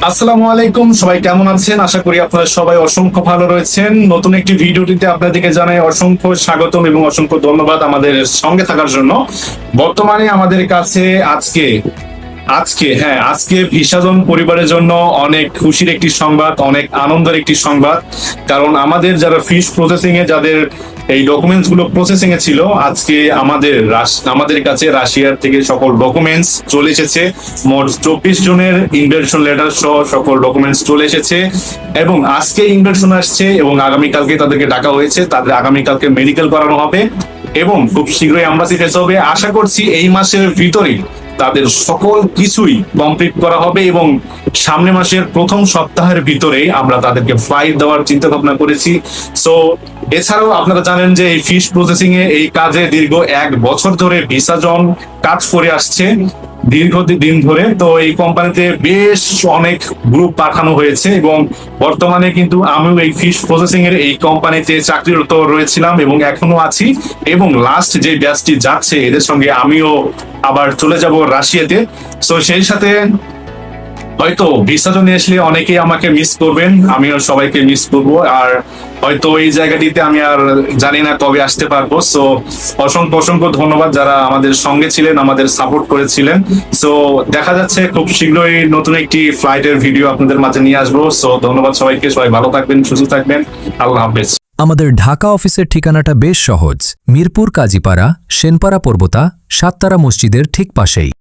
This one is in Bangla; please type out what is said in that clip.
আসসালামু আলাইকুম, সবাই কেমন আছেন? আশা করি আপনারা সবাই অসংখ্য ভালো রয়েছেন। নতুন একটি ভিডিওটিতে আপনাদেরকে জানাই অসংখ্য স্বাগতম এবং অসংখ্য ধন্যবাদ আমাদের সঙ্গে থাকার জন্য। বর্তমানে আমাদের কাছে আজকে ভিসাজন পরিবারের জন্য অনেক খুশির একটি সংবাদ, অনেক আনন্দের একটি সংবাদ। কারণ আমাদের যারা ফিশ প্রসেসিং এ যাদের এই ডকুমেন্টস গুলো প্রসেসিং এ ছিল, আজকে আমাদের কাছে রাশিয়ার থেকে সকল ডকুমেন্টস চলে এসেছে। মোট 24 জনের ইনভাইটেশন লেটার সহ সকল ডকুমেন্টস চলে এসেছে এবং আজকে ইনভাইটেশন আসছে এবং আগামীকালকে তাদেরকে ডাকা হয়েছে। তাদের আগামীকালকে মেডিকেল করানো হবে এবং খুব শীঘ্রই এম্বাসি ফেস হবে। আশা করছি এই মাসের ভিতরেই তাদের সকল কিছুই কমপ্লিট করা হবে এবং সামনে মাসের প্রথম সপ্তাহের ভিতরেই আমরা তাদেরকে ফ্লাইট দেওয়ার চিন্তা ভাবনা করেছি। সো এছাড়াও আপনারা জানেন যে এই ফিশ প্রসেসিং এ এই কাজে দীর্ঘ 1 বছর ধরে ভিসাজন কাজ করে আসছে দীর্ঘদিন ধরে। তো এই কোম্পানিতে বেশ অনেক গ্রুপ পাঠানো হয়েছে এবং বর্তমানে কিন্তু আমিও এই ফিশ প্রসেসিং এর এই কোম্পানিতে চাকরিরত রয়েছিলাম এবং এখনো আছি এবং লাস্ট যে ব্যাচটি যাচ্ছে এদের সঙ্গে আমিও আবার চলে যাব রাশিয়াতে। সো সেই সাথে হয়তো ভিসা নিয়ে আসলে অনেকেই আমাকে মিস করবেন, আমিও সবাইকে মিস করব। আর হয়তো এই জায়গাটিতে আমি আর জানি না কবে আসতে পারবো। সো অসংখ্য অসংখ্য ধন্যবাদ যারা আমাদের সঙ্গে ছিলেন, আমাদের সাপোর্ট করেছিলেন। সো দেখা যাচ্ছে খুব শীঘ্রই নতুন একটি ফ্লাইটের ভিডিও আপনাদের মাঝে নিয়ে আসবো। সো ধন্যবাদ সবাইকে, সবাই ভালো থাকবেন, সুস্থ থাকবেন, আল্লাহ হাফেজ। আমাদের ঢাকা অফিসের ঠিকানাটা বেশ সহজ। মিরপুর কাজীপাড়া, সেনপাড়া পর্বতা, সাততারা মসজিদের ঠিক পাশেই।